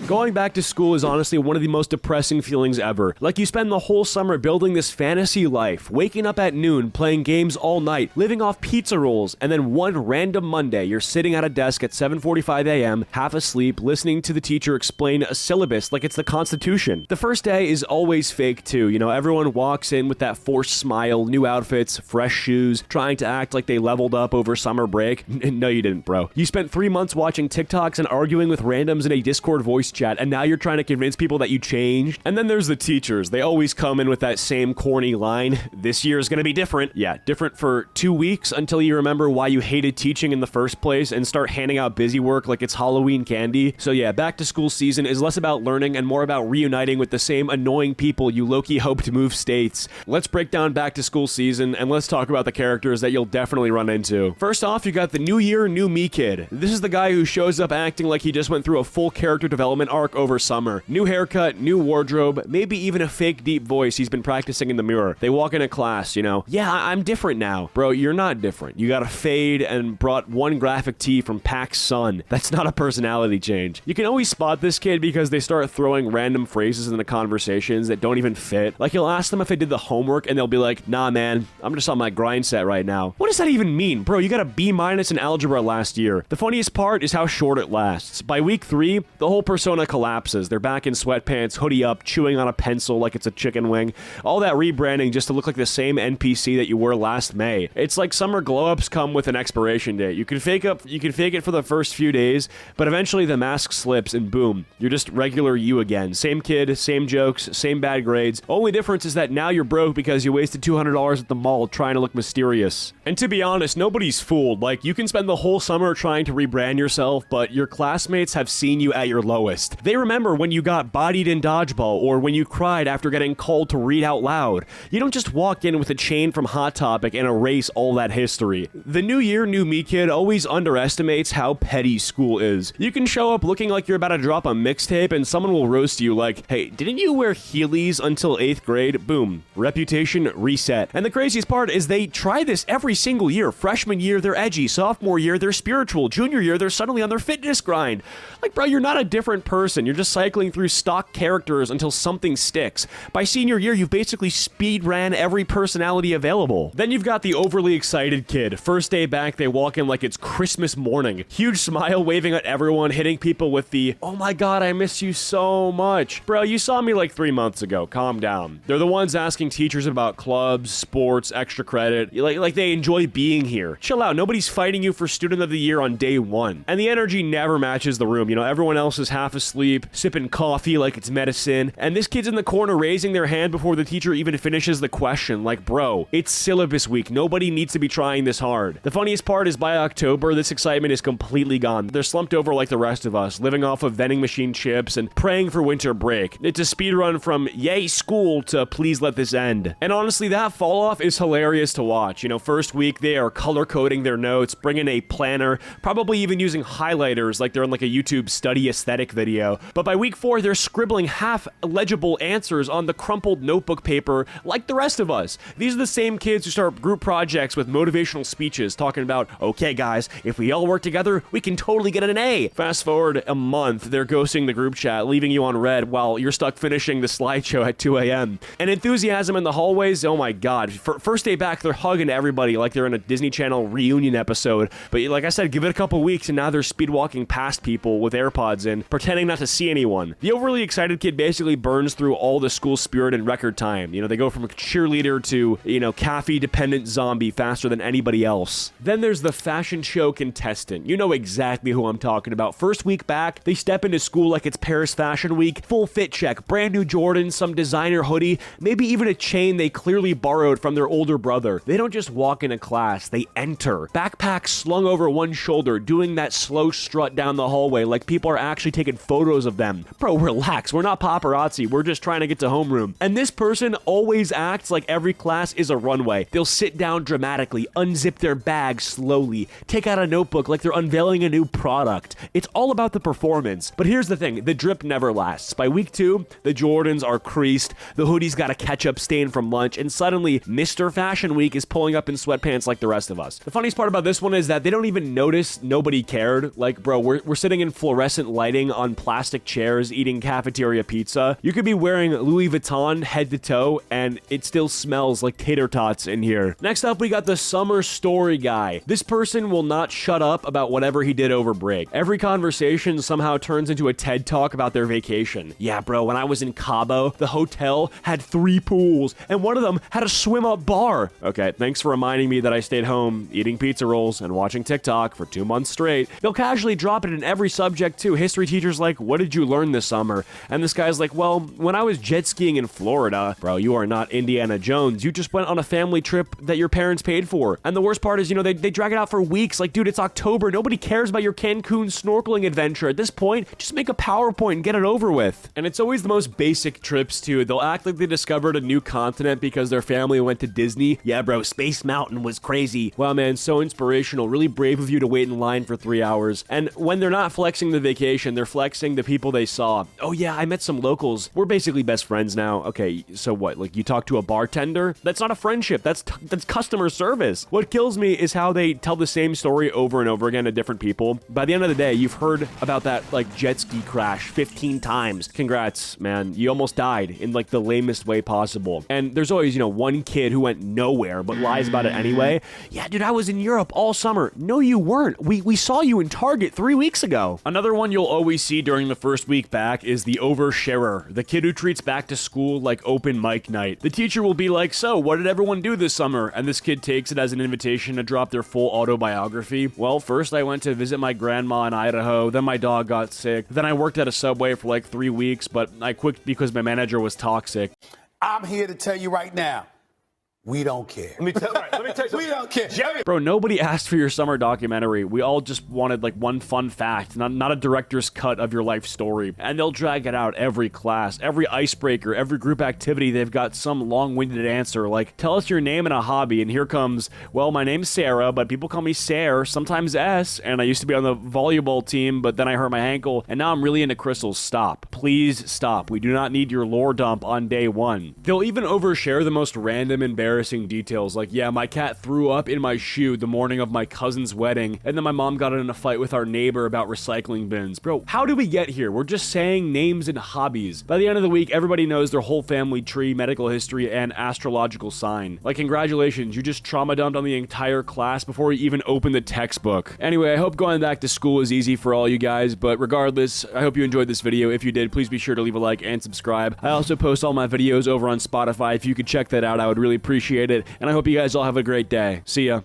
Going back to school is honestly one of the most depressing feelings ever. Like you spend the whole summer building this fantasy life, waking up at noon, playing games all night, living off pizza rolls, and then one random Monday, you're sitting at a desk at 7:45 a.m., half asleep, listening to the teacher explain a syllabus like it's the Constitution. The first day is always fake too. You know, everyone walks in with that forced smile, new outfits, fresh shoes, trying to act like they leveled up over summer break. No, you didn't, bro. You spent 3 months watching TikToks and arguing with randoms in a Discord voice chat, and now you're trying to convince people that you changed. And then there's the teachers. They always come in with that same corny line, this year is gonna be different. Yeah, different for 2 weeks until you remember why you hated teaching in the first place and start handing out busy work like it's Halloween candy. So yeah, back to school season is less about learning and more about reuniting with the same annoying people you low-key hoped to move states. Let's break down back to school season and let's talk about the characters that you'll definitely run into. First off, you got the new year, new me kid. This is the guy who shows up acting like he just went through a full character development arc over summer. New haircut, new wardrobe, maybe even a fake deep voice he's been practicing in the mirror. They walk into class, you know, yeah, I'm different now. Bro, you're not different. You got a fade and brought one graphic tee from Pax Sun. That's not a personality change. You can always spot this kid because they start throwing random phrases into conversations that don't even fit. Like you'll ask them if they did the homework and they'll be like, nah man, I'm just on my grind set right now. What does that even mean? Bro, you got a B- in algebra last year. The funniest part is how short it lasts. By week 3, the whole persona collapses. They're back in sweatpants, hoodie up, chewing on a pencil like it's a chicken wing. All that rebranding just to look like the same NPC that you were last May. It's like summer glow-ups come with an expiration date. You can fake it for the first few days, but eventually the mask slips and boom, you're just regular you again. Same kid, same jokes, same bad grades. Only difference is that now you're broke because you wasted $200 at the mall trying to look mysterious. And to be honest, nobody's fooled. Like, you can spend the whole summer trying to rebrand yourself, but your classmates have seen you at your lowest. They remember when you got bodied in dodgeball or when you cried after getting called to read out loud. You don't just walk in with a chain from Hot Topic and erase all that history. The new year, new me kid always underestimates how petty school is. You can show up looking like you're about to drop a mixtape and someone will roast you like, hey, didn't you wear Heelys until 8th grade? Boom. Reputation reset. And the craziest part is they try this every single year. Freshman year, they're edgy. Sophomore year, they're spiritual. Junior year, they're suddenly on their fitness grind. Like, bro, you're not a different person. You're just cycling through stock characters until something sticks. By senior year, you've basically speed ran every personality available. Then you've got the overly excited kid. First day back, they walk in like it's Christmas morning. Huge smile, waving at everyone, hitting people with the, oh my god, I miss you so much. Bro, you saw me like 3 months ago. Calm down. They're the ones asking teachers about clubs, sports, extra credit. Like they enjoy being here. Chill out. Nobody's fighting you for student of the year on day 1. And the energy never matches the room. You know, everyone else is half asleep, sipping coffee like it's medicine. And this kid's in the corner raising their hand before the teacher even finishes the question. Like, bro, it's syllabus week. Nobody needs to be trying this hard. The funniest part is by October, this excitement is completely gone. They're slumped over like the rest of us, living off of vending machine chips and praying for winter break. It's a speed run from yay school to please let this end. And honestly, that fall off is hilarious to watch. You know, first week they are color coding their notes, bringing a planner, probably even using highlighters like they're in like a YouTube study aesthetic video. But by week 4, they're scribbling half legible answers on the crumpled notebook paper like the rest of us. These are the same kids who start group projects with motivational speeches talking about, okay guys, if we all work together, we can totally get an A. Fast forward a month, they're ghosting the group chat, leaving you on red while you're stuck finishing the slideshow at 2 a.m. And enthusiasm in the hallways, oh my god. First day back, they're hugging everybody like they're in a Disney Channel reunion episode. But like I said, give it a couple weeks and now they're speed walking past people with AirPods in, pretending not to see anyone. The overly excited kid basically burns through all the school spirit in record time. You know, they go from a cheerleader to, you know, caffeine-dependent zombie faster than anybody else. Then there's the fashion show contestant. You know exactly who I'm talking about. First week back, they step into school like it's Paris Fashion Week, full fit check, brand new Jordans, some designer hoodie, maybe even a chain they clearly borrowed from their older brother. They don't just walk into class, they enter. Backpack slung over one shoulder, doing that slow strut down the hallway like people are actually taking photos of them. Bro, relax. We're not paparazzi. We're just trying to get to homeroom. And this person always acts like every class is a runway. They'll sit down dramatically, unzip their bag slowly, take out a notebook like they're unveiling a new product. It's all about the performance. But here's the thing, the drip never lasts. By week 2, the Jordans are creased, the hoodie's got a ketchup stain from lunch, and suddenly Mr. Fashion Week is pulling up in sweatpants like the rest of us. The funniest part about this one is that they don't even notice nobody cared. Like, bro, we're sitting in fluorescent lighting on plastic chairs eating cafeteria pizza. You could be wearing Louis Vuitton head to toe, and it still smells like tater tots in here. Next up, we got the summer story guy. This person will not shut up about whatever he did over break. Every conversation somehow turns into a TED talk about their vacation. Yeah, bro, when I was in Cabo, the hotel had 3 pools, and one of them had a swim-up bar. Okay, thanks for reminding me that I stayed home eating pizza rolls and watching TikTok for 2 months straight. They'll casually drop it in every subject too. History teacher's like, what did you learn this summer? And this guy's like, well, when I was jet skiing in Florida. Bro, you are not Indiana Jones. You just went on a family trip that your parents paid for. And the worst part is, you know, they drag it out for weeks. Like, dude, it's October. Nobody cares about your Cancun snorkeling adventure. At this point, just make a PowerPoint and get it over with. And it's always the most basic trips too. They'll act like they discovered a new continent because their family went to Disney. Yeah, bro, Space Mountain was crazy. Wow, man, so inspirational. Really brave of you to wait in line for 3 hours. And when they're not flexing the vacation, they're flexing the people they saw. Oh yeah, I met some locals. We're basically best friends now. Okay, so what? Like, you talk to a bartender? That's not a friendship. That's customer service. What kills me is how they tell the same story over and over again to different people. By the end of the day, you've heard about that, like, jet ski crash 15 times. Congrats, man. You almost died in, like, the lamest way possible. And there's always, you know, one kid who went nowhere but lies about it anyway. Yeah, dude, I was in Europe all summer. No, you weren't. We saw you in Target 3 weeks ago. Another one you'll always see during the first week back is the oversharer, the kid who treats back to school like open mic night. The teacher will be like, so what did everyone do this summer? And this kid takes it as an invitation to drop their full autobiography. Well, first I went to visit my grandma in Idaho, then my dog got sick, then I worked at a Subway for like 3 weeks, but I quit because my manager was toxic. I'm here to tell you right now, we don't care. Let me tell you something. We don't care. Jerry. Bro, nobody asked for your summer documentary. We all just wanted like one fun fact, not a director's cut of your life story. And they'll drag it out every class, every icebreaker, every group activity. They've got some long-winded answer like, tell us your name and a hobby. And here comes, well, my name's Sarah, but people call me Sarah, sometimes S. And I used to be on the volleyball team, but then I hurt my ankle. And now I'm really into crystals. Stop. Please stop. We do not need your lore dump on day one. They'll even overshare the most random, embarrassing details like, yeah, my cat threw up in my shoe the morning of my cousin's wedding, and then my mom got in a fight with our neighbor about recycling bins. Bro, how did we get here? We're just saying names and hobbies. By the end of the week, everybody knows their whole family tree, medical history, and astrological sign. Like, congratulations, you just trauma dumped on the entire class before you even opened the textbook. Anyway, I hope going back to school is easy for all you guys, but regardless, I hope you enjoyed this video. If you did, please be sure to leave a like and subscribe. I also post all my videos over on Spotify. If you could check that out, I would really appreciate it, and I hope you guys all have a great day. See ya.